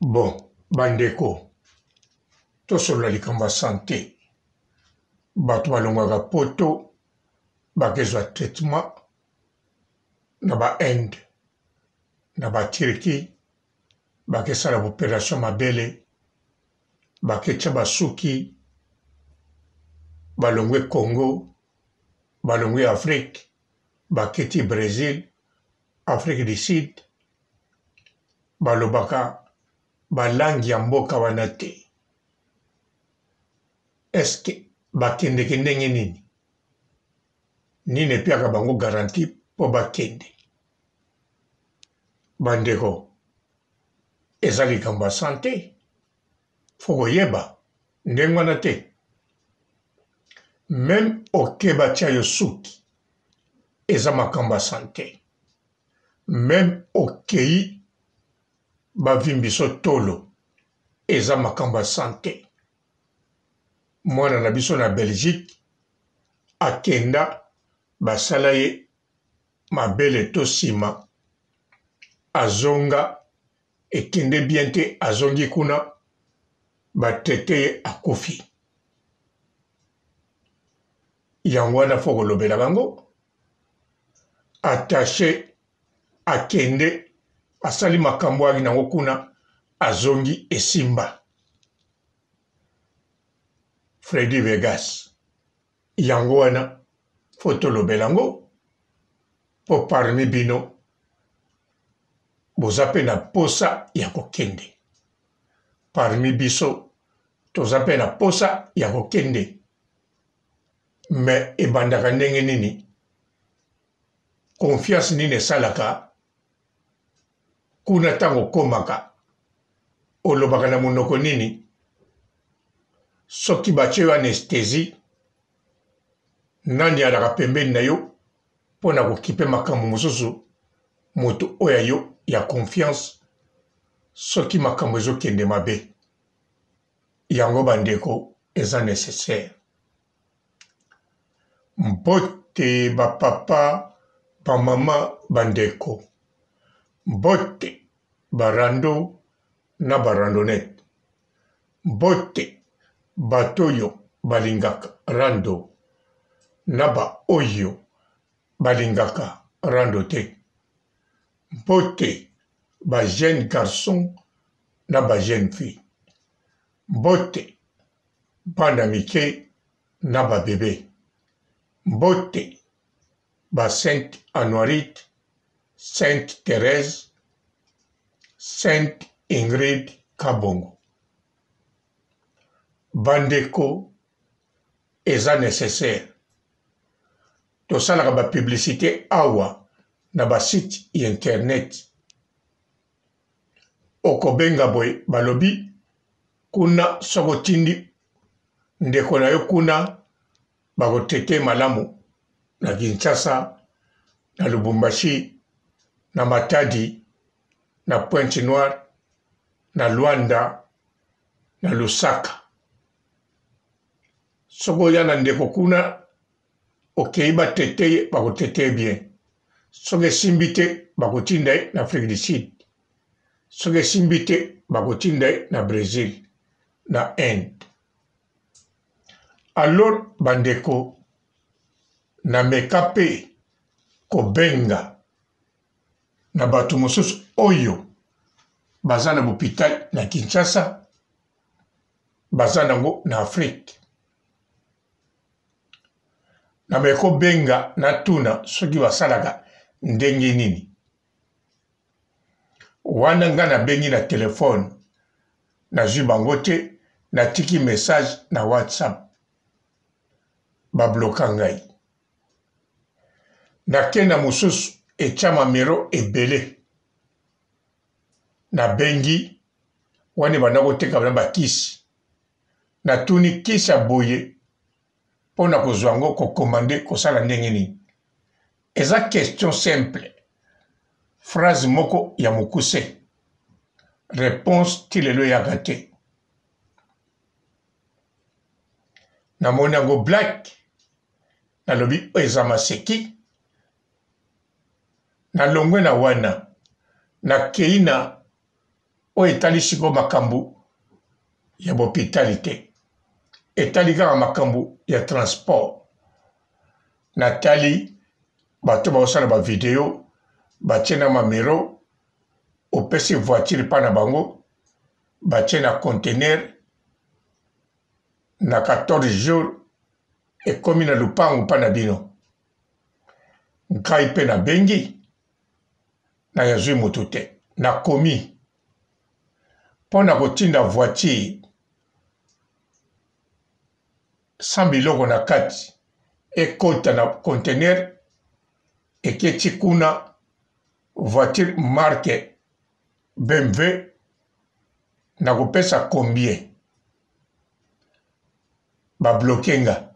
Bon, bandeko, tosolola likambo ya santé. Bato balongwaka poto bakezwa traitement na ba-Inde, na ba-Turquie, bakesala baopération mabele, baketya basuki, balongwe Congo, balongwe Afrique, baketi Brésil, Afrique du Sud, balobaka balangi ya mboka wana te. Eske bakendeke ndenge nini? Nini epiaka bango garanti po bakende? Bandeko, eza likambo ya sante. Fo koyeba ndenge wana te. Meme okeba tia yo suki, eza makambo ya sante. Meme okei bavimbiso tolo, eza makambo ya sante. Mwana na biso na Belgique akenda basala ye mabele to sima, azonga ekende bien te, azongi kuna batraite ye akufi. Yango wana fo kolobela bango attaché akende asali makambo aki nango kuna azongi esimba. Freddy Vegas yango wana fo tolobela ngo po parmi bino boza pe na posa ya kokende. Parmi biso toza pe na posa ya kokende. Me ebandaka ndenge nini? Confiance nini esalaka kuna ntango okomaka olobaka na monoko nini? Soki batie yo anesthésie, nani alaka pembeni na yo mpo na kokipe makambo mosusu moto oyo yo ya confiance soki makambo ezokende mabe. Yango bandeko eza nécessaire. Mbote bapapa, bamama, bandeko. Mbote barando na barandonnette. Mbote bato oyo balingaka rando na ba oyo balingaka rando te. Mbote ba jeune garçon na ba jeune fille. Mbote bana mike na ba bébé. Mbote ba Sainte Anuarite, Sainte Thérèse, Sainte Ingrid Kabongo. Bandeko eza nécessaire. Tosalaka ba publicité awa na ba site internet. Okobenga boy balobi kuna soko tindi ndeko na yo kuna bakotete malamu na Kinshasa, na Lubumbashi, na Matadi, na Pointe-Noire, na Luanda, na Lusaka. Soko ya na ndeko kuna okei batete bakotete bien. Soki esimbi te bakotinda ye na Afrique du Sud. Soki esimbi te bakotinda ye na Brésil, na Inde. Alors bandeko na meka pe kobenga na bato mosusu oyo baza na hôpital na Kinshasa, baza nango na Afrique. Na meko benga na tuna soki basalaka ndenge nini. Wana nga na bengi na telefone na zwi bango te, na tiki message na WhatsApp babloka ngai. Nakenda mosusu etyama mero ebele. Na bengi wane banda koteka bana bakisi. Na tuni kisi ya boye mpo na kozwa ngo kokomande kosala ndenge nini. Eza question simple. Phrase moko ya mokuse. Réponse ti lelo yaka te. Namoni yango black. Nalobi eza maseki. Nalongwe na wana. Nakei na o etali siko makambo ya bopitali te etali kaka makambo ya transport natali bato baosala bavideo batie na mamero opesi voiture pa na bango batie na conteneur na 14 jours ekomi na lupango pa na bino ngai mpe na bengi na yazwi moto te nakomi mpo na kotinda voiture sans biloko na kati ekota na conteneur eketi kuna voiture marque BMW na kopesa combien babloke nga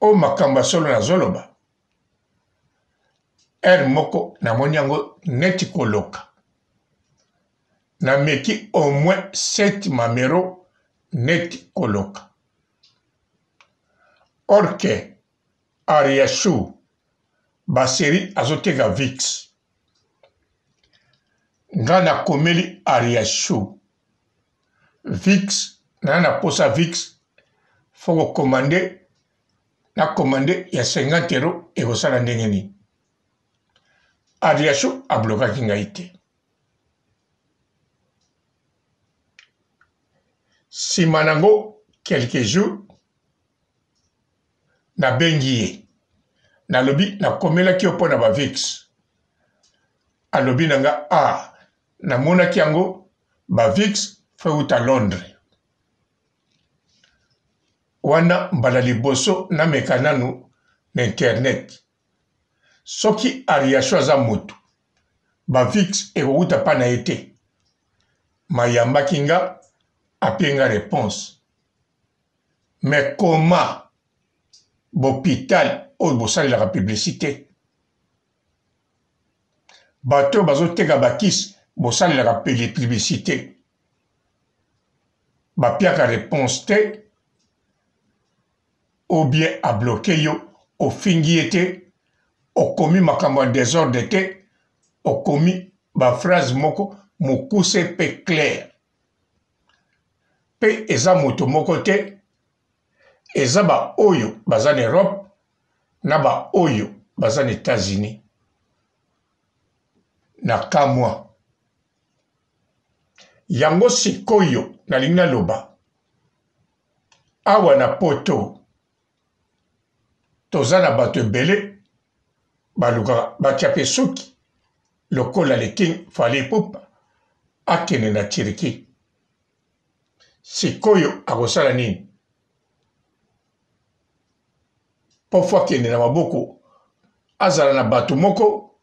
o makambo solo na zoloba moko namoni yango neti koloka nameki au moins 7 mamero neti koloka orke Ariashu baseri azoteka VIX nga nakomeli Ariashu VIX na posa VIX faut commander na commandé ya 50 € ekosala ndenge nini Ariashu ablokaki ngai te nsima nango quelques jours nabengi ye nalobi nakomelaki yo mpo na bavix alobi na nga namonaki yango bavix feuta Londres wana mbala liboso nameka nanu na internet soki Ariashu aza motu bavix ekouta pa na ye te mayambaki nga apenga réponse mais comment bhôpital oyo bosalelaka publicité bato bazoteka bakisi bosalelaka publicité bapiaka réponse te ou bien abloqué yo ofingi ye te okomi makambo ya désordre te okomi baphrase moko mokuse mpe clair mpe eza moto moko te eza baoyo baza na Europe na baoyo baza na États-Unis na kamwa yango sikoyo nalingi naloba awa na poto toza na bato ebele balukaka batia mpe suki lokola le King Fally Ipupa akende na Turquie sikoyo akosala nini mpo fo akende na maboko azala na bato moko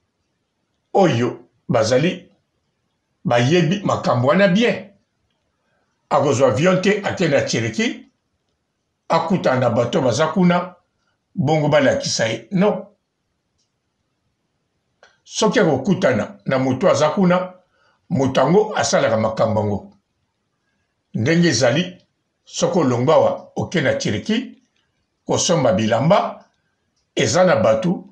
oyo bazali bayebi makambo wana bien akozwa avion te akende na Turquie akutana na bato baza kuna bongo balakisa ye non soki akokutana na moto aza kuna moto yango asalaka makambo yango ndenge ezali soki olongwa awa okende na Turquie kosomba bilamba eza na bato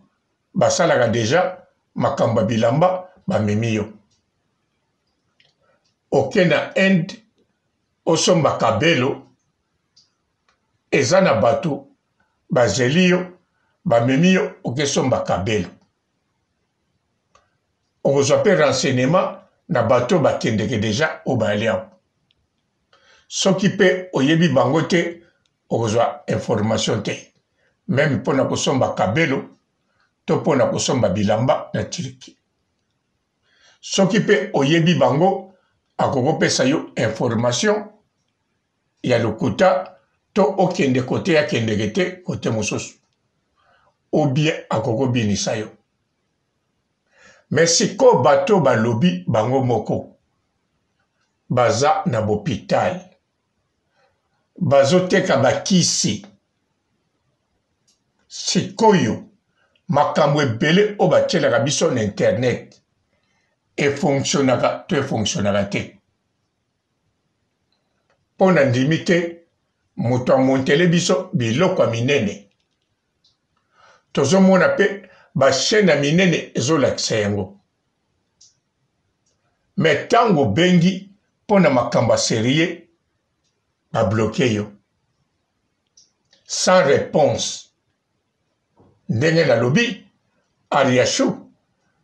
basalaka deja makambo ya bilamba bamemi yo okende na Inde osomba kabelo eza na bato bazeli yo bamemi yo okesomba kabelo okozwa mpe renseignement na bato bakendeke deja oyo bayali awa soki mpe oyebi bango te okozwa information te meme mpona kosomba kabelo to mpona kosomba bilamba na Turquie soki mpe oyebi bango akokopesa yo information ya lokuta to okende kote akendeke te kote mosusu ou bien akokobinisa yo mais siko bato balobi bango moko baza na bhôpital bazoteka bakisi sikoyo makambo ebele oyo batielaka biso na internet efonctionnaka to efonctionnaka te mpo na ndimi te moto amontele biso biloko ya minene tozomona mpe bachaine ya minene ezolakisa yango mais tango bengi pona makamba sérieux ba bloqué yo sans réponse ndenge na lobi Ariachou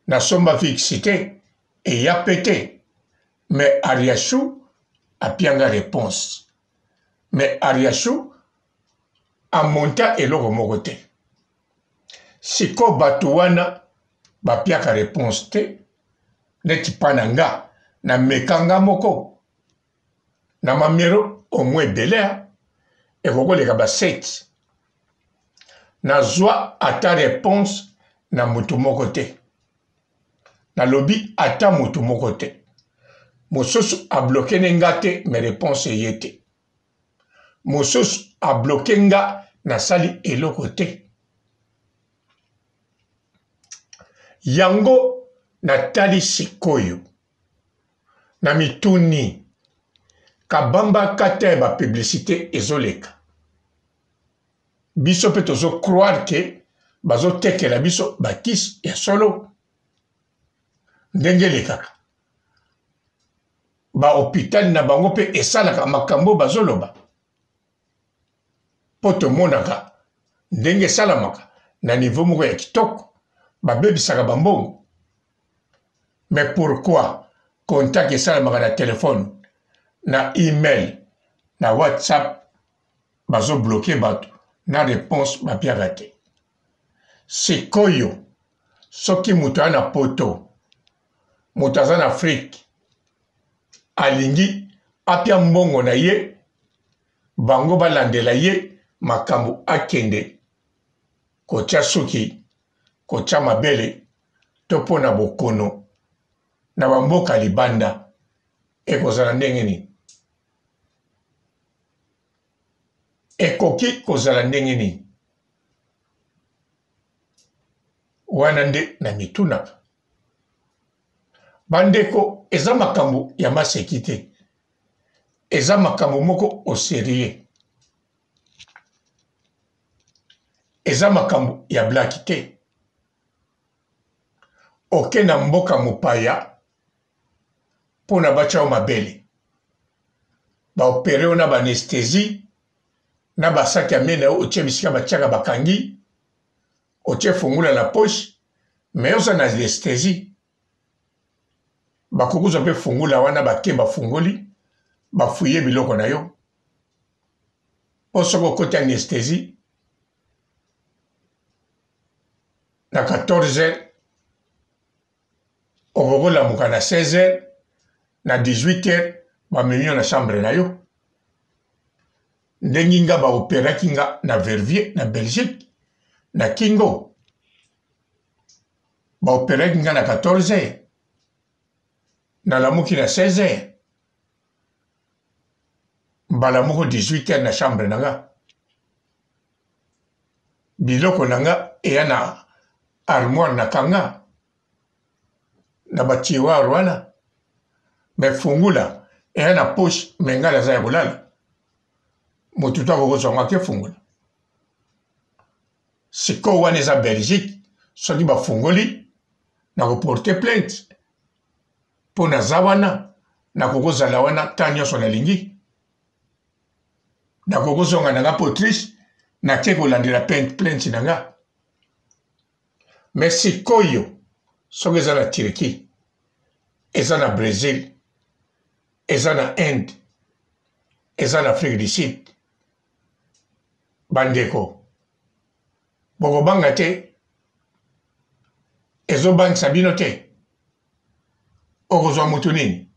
na somba fixité et ya pété mais Ariachou a pianga réponse mais Ariachou a monta eloko moko te siko bato wana bapiaka réponse te neti pana nga na mekanga moko na mamero au moins belea ekokoleka ba 7 na zwa ata réponse na mutu moko te na lobi ata mutu moko te mosusu a bloqué nga te me réponse ye te mosusu a bloqué nga na sali eloko te yango natali sikoyo na mituni kabamba kate ba publicité ezoleka biso pe tozo croire ke bazo tekela biso bakisi ya solo ndenge lekaka ba hôpital na bango pe esalaka makambo bazoloba po tomonaka ndenge esalamaka na niveau moko ya kitoko babebisaka bambongo mais pourquoi contact esalamaka na telefone na email na whatsapp bazo bloqué bato na réponse bapiaka te sikoyo soki moto aza na poto moto aza na Afrique alingi apia mbongo na ye bango balandela ye makambo akende kotia suki kotia mabele to pona bokono na bamboka libanda ekozala ndenge nini ekoki kozala ndenge nini wana nde na mitunaka bandeko eza makambo ya maseki te eza makambo moko osérieux eza makambo ya blaki te oke na mboka mopaya mpona batya o mabele baopere o na baanesthésie na basaki ya mene otie bisika batiaka bakangi otie fungula na poche me oza na anesthésie bakokozwa mpe fungula wana bake bafungoli bafuye biloko na yo mpo soki okoti anesthésie na 14h okokolamuka na 16h na 18h bamemi yo na chambre na yo ndenge nga baoperaki nga na Verviers na Belgique na Kingo baoperaki nga na 14h nalamuki na 16h mbala moko 18h na chambre na nga biloko na nga eya na armoire na kanga na batiroir wana me fungula eya na poche me nga naza ya kolala motu to akokozwanga ke fungula sikoyo wana eza Belgique soki bafungoli nakoporte plainte mpo naza wana nakokozala wana ntan nyonso nalingi nakokozonga na nga po Autriche nake kolandela plainte na nga me sikoyo soki eza na Turquie eza na Brésil eza na Inde eza na Afrique du Sud bandeko bokobanga te ezobangisa bino te okozwa mutu nini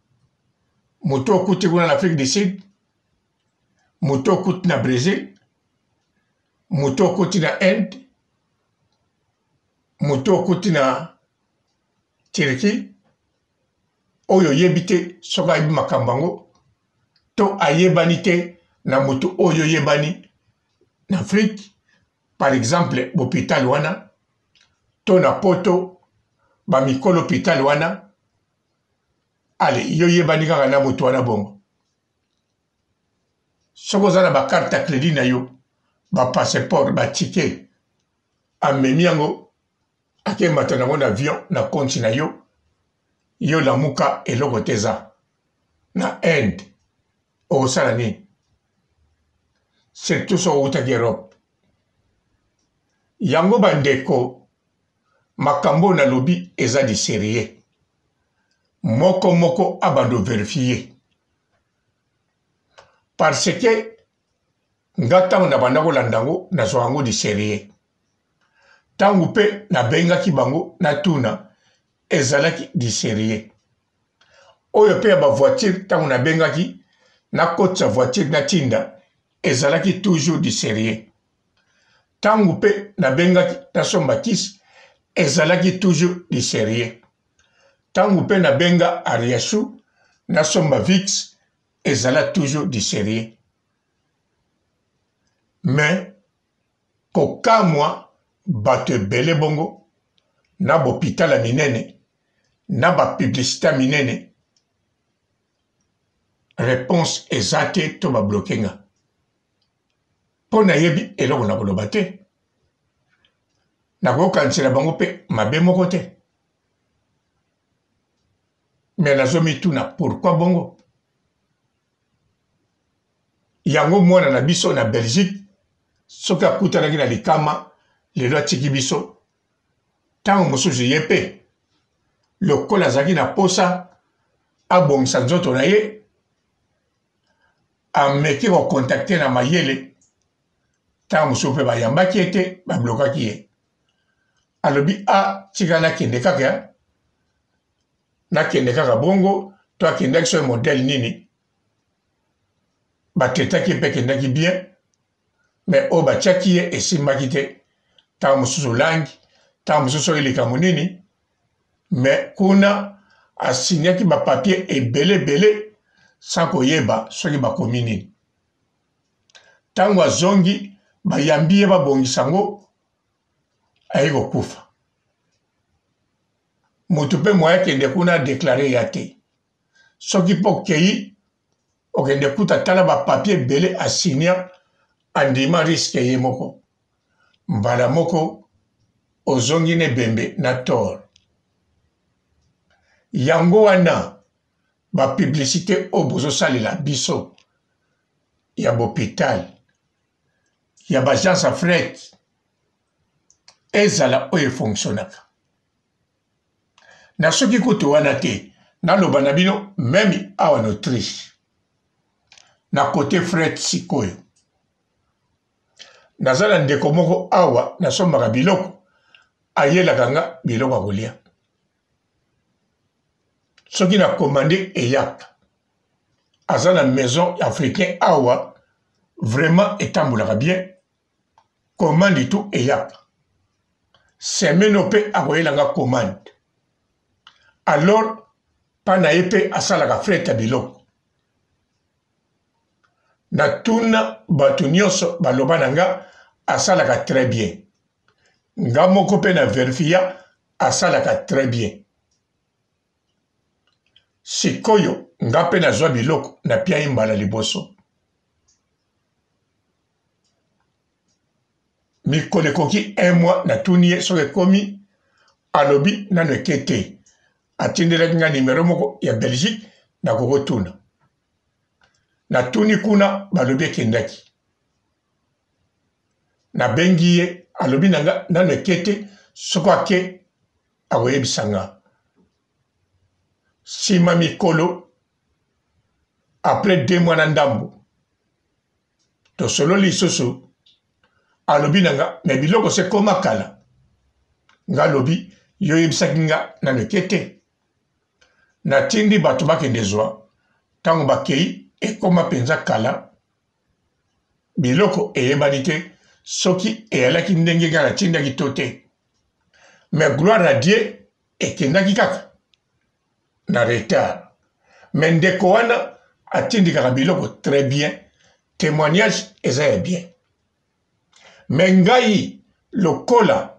mutu okuti kuna na Afrique du Sud mutu okuti na Brésil mutu okuti na Inde mutu okuti na Turquie oyo yebi te soki ayebi makambo yango to ayebani te na mutu oyo yebani na Afrique par exemple hôpital wana to na poto bamikolo hôpital wana ale yo yebani kaka na mutu wana bongo soki oza na bakarte ya crédit na yo bapasseport batike amemi yango akemata nango na avion na konti na yo yo lamuka eloko teza na Inde okosala nini surtout so outaki Europe yango bandeko makambo nalobi eza di sérieux moko abando vérifier parce que ngata na banda kolandango na soango di sérieux tangu pe na bengaki bango na tuna ezalaki di sérieux oyo pe ba voiture tangu na bengaki na kotsa voiture na tinda ezalaki toujours di sérieux tangu pe na bengaki na somba kis ezalaki toujours di sérieux tangu pe na benga Ariashu na somba Vix ezala toujours di sérieux mais kokamwa bato ebele bongo na bopitala minene na bapublicité minene réponse eza te to babloke nga mpo nayebi eloko na koloba te nakokanisela bango mpe mabe moko te me nazomituna pourkui bongo yango mwana na biso na Belgique soki akutanaki na likama lelo atiki biso ntango mosusu ye mpe lokola azalaki na posa abongisa nzoto na ye ameki kokontakte na mayele ntango mosusu mpe bayambaki ete bablokaki ye alobi tika nakende kaka bongo to akendaki so modele nini batetaki mpe kendaki bien mais oyo batiaki ye esimbaki te ntango mosusu langi ntango mosusu oyo likambo nini mais kuna asinyaki bapapie ebele sans koyeba soki bakomi nini ntango azongi bayambi ye babongisa ngo ayi kokufa moto mpe moya akende kuna adeklare ya te soki mpo okei okende kuta tala bapapie ebele asinya andima riske ye moko mbala moko ozongi ne bembe na tort yango wana bapublicité oyo bozosalela biso ya bopital ya baagence ya fret ezala oyo efonctionnaka na soki kutu wana te naloba na bino meme awa na Autriche na kote fret sikoyo naza na ndeko moko awa nasombaka biloko ayelaka nga biloko ya kolia soki na komande eyaka aza na maison africain awa vraiment etambolaka bien commande tout eyaka semeno mpe akoyelanga commande alors pana ye mpe asalaka fret ya biloko natuna bato nyonso baloba na nga asalaka très bien nga moko mpe na verifia asalaka très bien sikoyo nga mpe nazwa biloko napia ye mbala liboso mikolo ekoki 1 mois natuni ye soki ekomi alobi nano eke te atindelaki nga nimero moko ya Belgique nakokotuna natuni kuna balobi ekendaki nabengi ye alobi na nga nano eke te soko ake akoyebisa nga nsima mikolo après 2 mois na ndambo tosololi lisusu alobi na nga me biloko se koma kala nga alobi yo yebisaki nga nano eke te natindi bato bakende zwa ntango bakei ekoma mpenza kala biloko eyebani te soki eyalaki ndenge nga natindaki to te me gloire à Dieu ekendaki kaka na retard me ndeko wana atindikaka biloko très bien témoignage eza ya bien me ngai lokola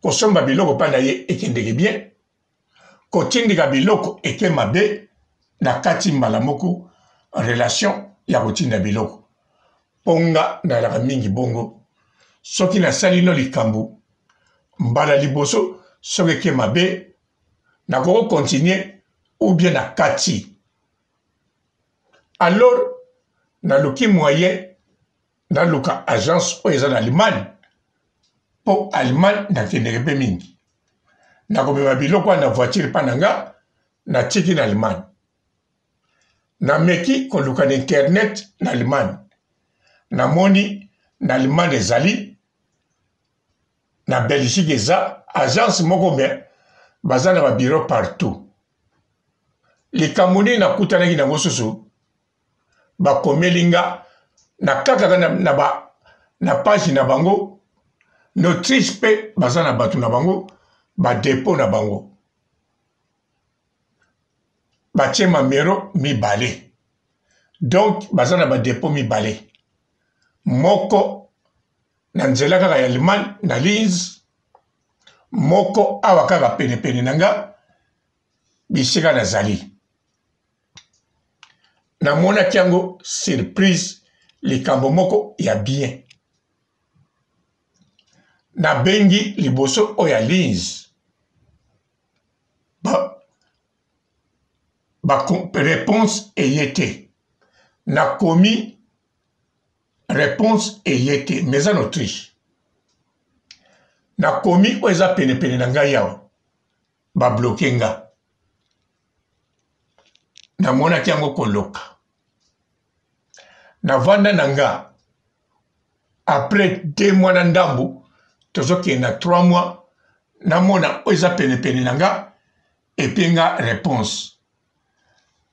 kosomba biloko mpa na ye ekendeke bien kotindika biloko eke mabe na kati mbala moko relation ya kotinda biloko mpo nga nalaka mingi bongo soki nasali no likambo mbala liboso soki eke mabe nakoko kontinue ou bien na kati. Alors, na luki moyen, na luka agence oyo eza na Allemagne, po Allemagne na kendeke pe mingi. Na komema biloko wana na voiture pa nanga, na tiki na Allemagne. Na meki koluka na internet na Allemagne. Na moni na Allemagne ezali, na Belgique eza, agence moko me, baza na ba bureau partout. Likambo nini nakutanaki nango susu, bakomelinga na kaka na page na bango, Autriche pe baza na batu na bango, ba dépôt na bango. Batie mamero mibale. Donc baza na ba dépôt mibale. Moko na nzela kaka ya Allemagne na Linz, moko awa kaka pene nanga bisika nazali. Na mona kiango surprise likambo moko ya bien. Na bengi liboso oya Linz. Réponse eyete. Na komi réponse eyete. Mais en Autriche. Na komi oeza pene nanga yawa. Ba bloqué nga. Na mona kiango koloka. Na vanda nanga. Après 2 mois na ndambu. Tozoki na 3 mois. Na mona oeza pene nanga. Epi nga réponse.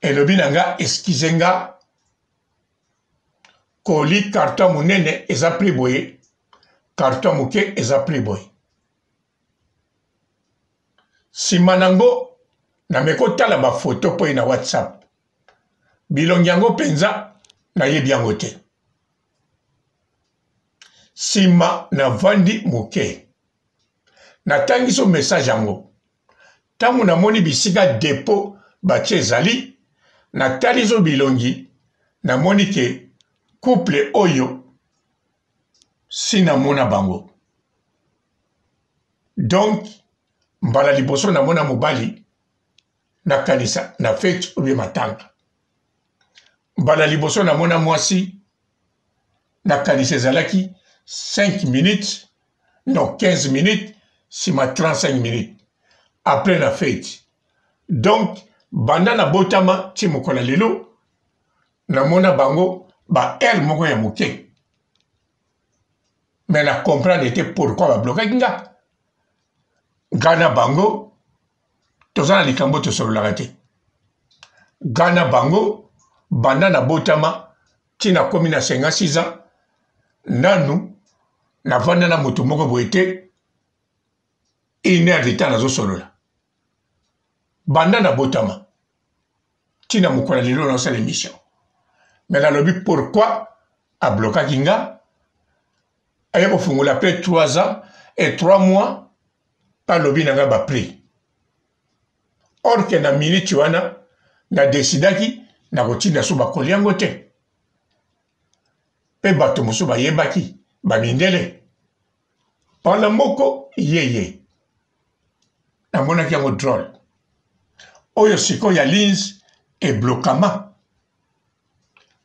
Elobi nanga excuse nga. Koli carton munene eza prix boye. Carton muke eza prix boye. Sima nango na meko tala ba photo po na WhatsApp. Bilongi yango penza na yebi yango te. Sima na vandi muke. Na tangiso message yango. Tangu na moni bisika dépôt batie ezali. Na talizo bilongi. Na moni ke couple oyo. Si na mona bango. Donc, mbala liboso na mona mobali. Na kanisa na fete ube matanga. Mbala liboso na mona mwasi. Na kanisa ezalaki 5 minutes. Non, 15 minutes. Sima 35 minutes. Après la fête. Donc, banda na botama ti mokola lelo. Na mona bango. Ba el moko ya moke. Mais na comprendre était pourquoi ba bloquer nga. Gana bango. Tozana likambo to solo te. Gana bango. Banda na botama. Ti na komi na 56 ans. Nanu. Na vanda na moto moko boete. Une heure de temps nazo solo la. Banda na botama. Tina mukola lelo na sa l'émission. Mais la lobby pourquoi a bloqué Kinga? Aye ko fungula après 3 ans et 3 mois pas lobby nanga ba prix. Or que na minute wana na decidaki na kotinda so ba koliango te. Pe bato musu ba yebaki ba mindele. Pala moko yeye. Na mona kiango drôle. Oyo siko ya Linz et blocama.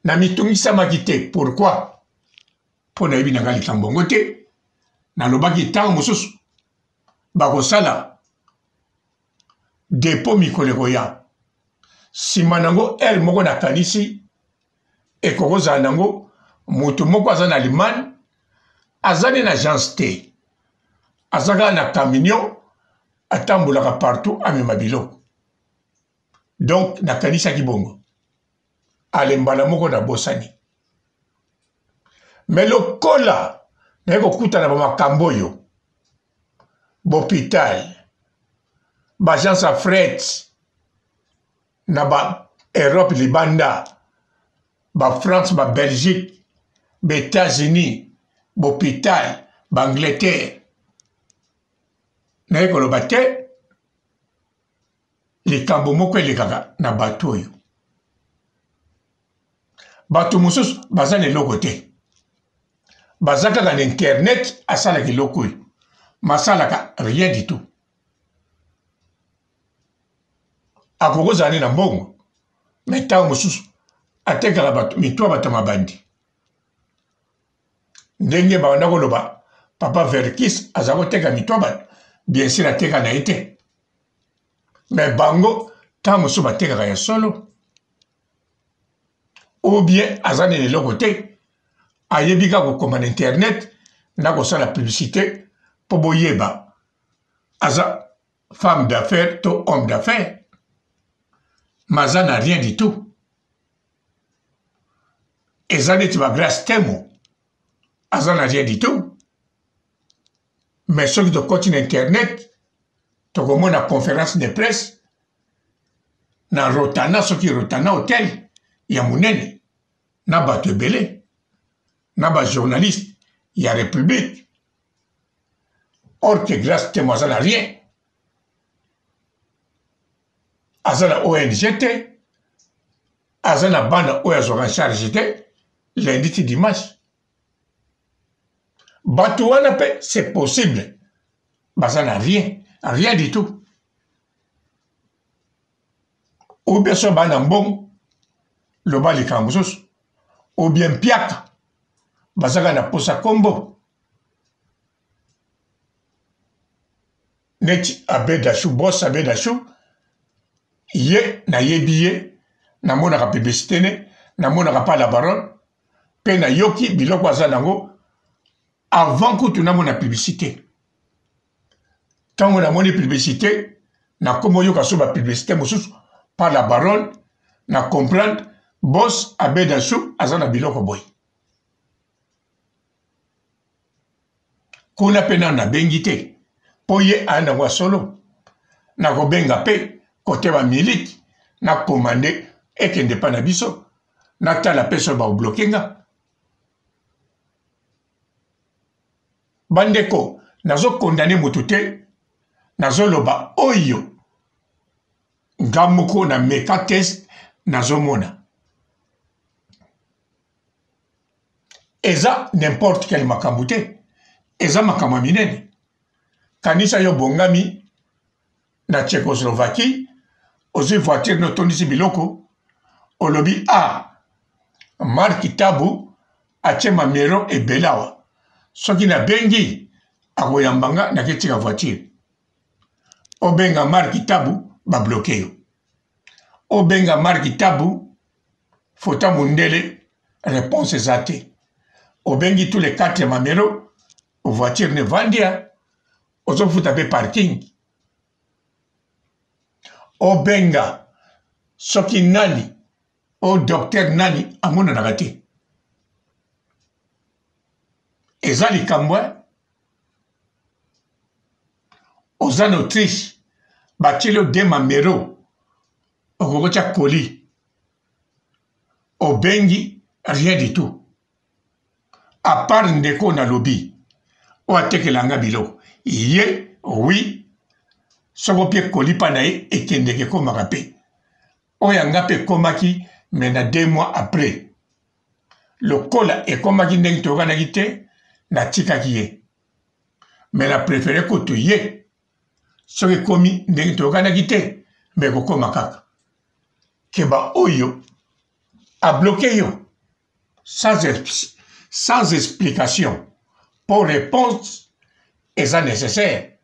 Na mitungisa makite. Pourquoi? Po na yebi nanga likambongo te. Na lobaki tango mususu. Bako sala. Depo mikoleko ya. Sima nango el moko na kanisi. Ekoko za nango. Mutu moko aza na Allemagne. Azane na agence te. Azaka na camion. Atambulaka partout amema biloko. Donc na kanisa kibongo. Alembala moko na bosani. Mais le kola na yeko kuta na makambo yo. B'hôpital. Bagence à fret. Na ba Europe libanda. Ba France, ba Belgique. Ba États-Unis. B'hôpital. Ba Angleterre. Na yeko lo bate. Likambo moko elekaka na bato oyo. Bato mususu baza na eloko te. Baza kaka na internet asalaka eloko oyo. Masalaka rien du tout. akokozala ne na mbongo me ntango mosusu atekaka bato mitwa bato mabandi ndenge banda koloba papa Verkis aza koteka mitwa bato bien sûr ateka na ye te me bango ntango mosusu batekaka ya solo ou bien aza na eloko te ayebi kaka kokoma na internet na kosala publicité mpo boyeba aza femme d'affaires to homme d'affaires mais aza na rien du tout eza neti bagrâce temo aza na rien du tout mais soki tokoti na internet tokomona conférence de presse na Rotana soki Rotana hotel ya monene na bato ebele na bajournaliste ya République or que grâce temo aza na rien aza na ONG te aza na bana oyo azwaka charge te lundi ti dimanche bato wana mpe c'est possible baza na rien du tout ou bien so bana mbongo loba likambo mosusu ou bien mpiaka bazaka na posa kombo neti Abedachou boss Abedachou ye nayebi ye namonaka publicité ne namonaka pa la baronne mpe nayoki biloko aza nango avant kutu namona publicité ntango namoni publicité nakoma oyoka so bapublicité mosusu par la baronne na comprendre boss Abedachou aza na biloko boye kuna mpe nano nabengi te mpo ye aya nango ya solo nakobenga mpe kote bamiliki nakomande ekende mpa na biso natala mpe so baobloke nga bandeko nazokondane motu te nazoloba oyo nga moko na meka test nazomona eza n'importe quel makambo te eza makambo ya minene kanisa yo bongami na Tchécoslovaquie ozwi voiture notondisi biloko olobi Mark Tabu atie mamero ebele awa soki nabengi akoyambanga naketika voiture obenga Mark Tabu babloke yo obenga Mark Tabu fota mundele réponse eza te obengi tous les 4 mamero voiture ne vandia ozofuta mpe parking obenga soki nani o docteur nani amonanaka te eza likambo oza na Autriche batieli ode mamero okokotya koli obengi rien du tout à part ndeko na lobi o atekelanga biloko ye oui soko pie koli pa na ye ekendeke ekomaka mpe oyo yanga mpe ekomaki me na 2 mois après lokola ekomaki ndenge toyokanaki te natikaki ye me na préféré kutu ye soki ekomi ndenge toyokanaki te me ekokoma kaka ke baoyo abloke yo sans explication pour réponse eza nécessaire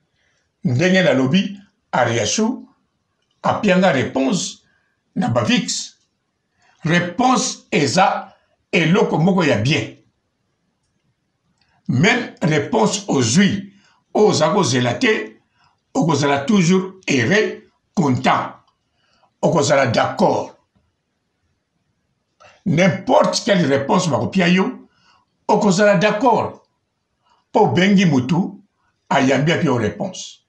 ndenge nalobi Ariachou apianga réponse na bavix réponse eza eloko moko ya bien même réponse ozwi oyo oza kozela te okozala toujours heureux content okozala d'accord n'importe quelle réponse bakopia yo okozala d'accord mpo obengi mutu ayambi api yo réponse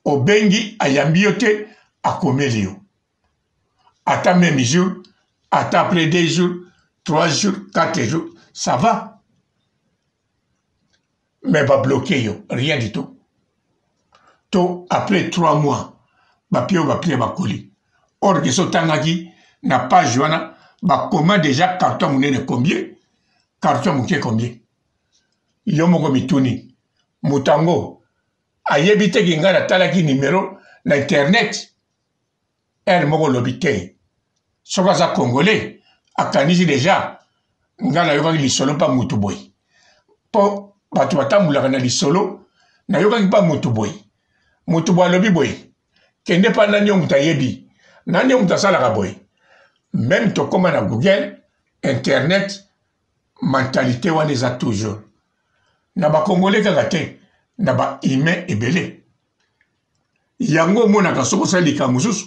obengi ayambi yo te akomeli yo ata même jour ata après 2 jours 3 jours 4 jours ça va mais babloke yo rien du tout to après 3 mois bapie oyo bapie bakoli or ke so otangaki na page wana bakoma déjà carton monene combien carton moke combien yo moko mituni mutango ayebi teki ngai natalaki numero na internet elle moko lobi te soka za congolais akanisi déjà ngala yoka lisolo pa mutu boy po batu batambulaka na lisolo na yoka pa mutu boy lobi boy kende pa nani muta yebi nani muta sala boy même to koma na Google internet mentalité wana eza toujours na ba congolais kaka te na ba humain ebele yango monaka soko salika mususu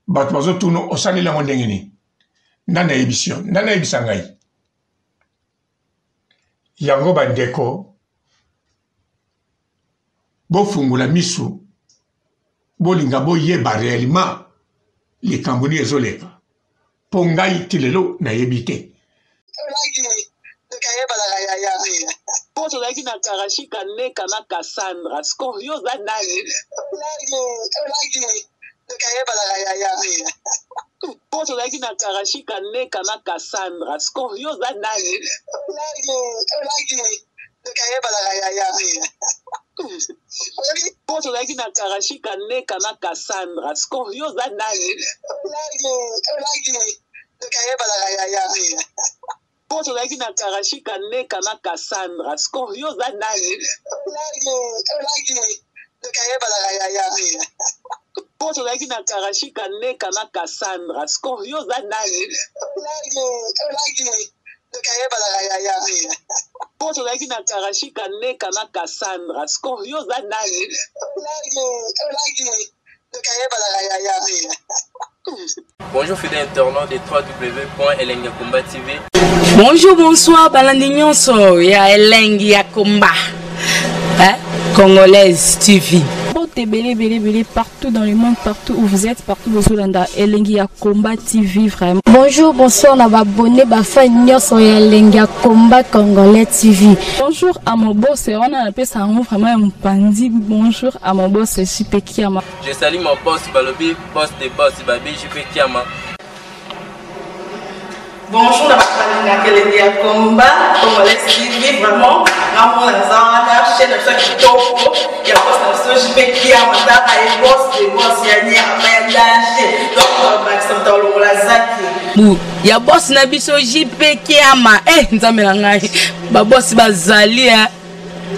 batu bazotuna osalela ngo ndenge nini nana ebisio nana ebisangai yango bandeko bofungula misu bolinga boyeba réellement likambo ni ezoleka po ngai ti lelo nayebi te Poto laki na karashika neka na Cassandra. Sko yo za nani? Poto laki na karashika neka na Cassandra. Sko yo za nani? Poto laki na karashika neka na Cassandra. Sko yo za nani? Poto laki na karashika neka na Cassandra. Sko yo za nani? Poto laki na karashika neka na Cassandra. Sko yo za nani? Poto laki na karashika neka na Cassandra. Sko yo za nani? Bonjour fidèles internautes de www.elengiakomba TV. Bonjour, bonsoir, balandi nyonso ya Elengi ya Komba, Congolaise TV. Belé partout dans le monde, partout où vous êtes, partout où vous êtes, Elengi ya Komba TV vraiment. Bonjour, bonsoir, na abonné bafa nyonso ya Elengi ya Komba Congolais TV. Bonjour à mon boss, on a appelé ça vraiment un pandi. Bonjour à mon boss, JP Kiama. Je salue mon boss Balobi, boss de boss Babi, JP Kiama. Bonjour la Elengi ya Komba Congolais TV vraiment. Namo na chaîne de chaque topo. Ya boss na JP Kiama, ta ay boss de boss ya ni amendage. Donc Maxime Tolo la zaki. Ya boss na biso JP Kiama. Nzambe na ngai. Ba boss bazali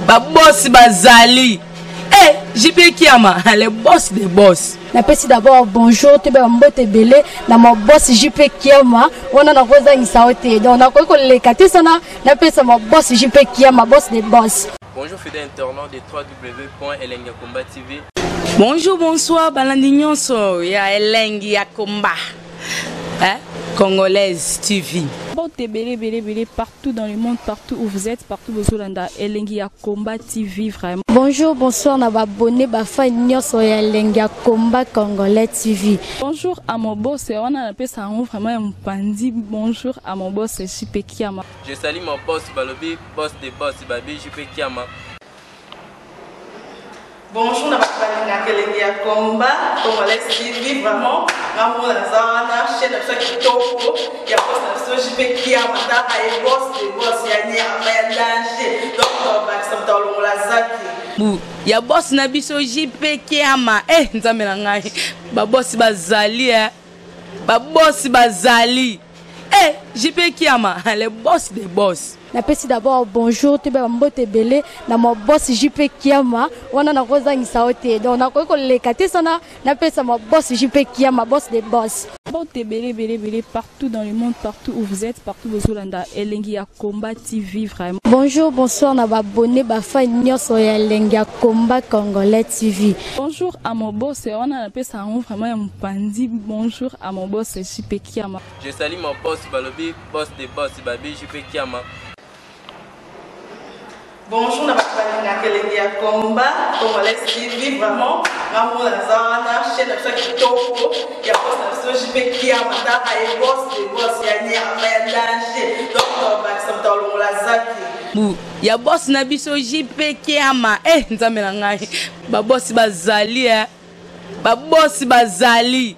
ba boss bazali. JP Kiama, le boss des boss. Napesi d'abord bonjour, te mbote belé na mon boss JP Kiama. On a rosa ngisaote. Donc na ko lekati sana napesa mon boss JP Kiama, boss des boss. Bonjour fidèles internautes de www.elengiakomba TV. Bonjour, bonsoir, balandi nyonso ya Elengi ya Komba, Congolaise TV. Belé partout dans le monde, partout où vous êtes, partout où vous êtes, Elengi ya Komba TV vraiment. Bonjour, bonsoir, na abonné bafa nyonso ya Elengi ya Komba Congolais TV. Bonjour à mon boss, on a appelé ça vraiment un pandi. Bonjour à mon boss, JP Kiama. Je salue mon boss Balobi, boss de boss Babi, JP Kiama. Bonjour na Elengi ya Komba Congolais TV vraiment. Namo na chaîne de chaque topo. Ya boss na JP Kiama, ta ay boss de boss ya ni amendage. Donc Maxime Tolo la zaki. Ya boss na biso JP Kiama. Nzambe na ngai. Ba boss bazali ba boss bazali. JP Kiama, le boss des boss. Napesi d'abord bonjour, te mbote belé na mon boss JP Kiama. On a rosa ngisaote. Donc na ko lekati sana napesa mon boss JP Kiama, boss des boss. Belé partout dans le monde, partout où vous êtes, partout où vous êtes, Elengi ya Komba TV vraiment. Bonjour, bonsoir, na abonné bafa nyonso ya Elengi ya Komba Congolais TV. Bonjour à mon boss, on a appelé ça vraiment un pandi. Bonjour à mon boss, JP Kiama. Je salue mon boss Balobi, boss de boss Babi, JP Kiama. Bonjour na Elengi ya Komba Congolais TV vraiment. Namo na chaîne de chaque topo. Ya boss na JP Kiama, ta ay boss de boss ya ni amendage. Donc Maxime Tolo la zaki. Ya boss na biso JP Kiama. Nzambe na ngai. Ba boss bazali ba boss bazali.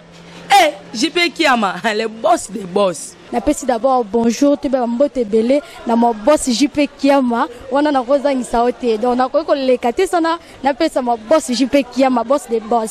JP Kiama, le boss des boss. Napesi d'abord bonjour, te mbote belé na mon boss JP Kiama. On a rosa ngisaote. Donc na ko lekati sana napesa mon boss JP Kiama, boss des boss.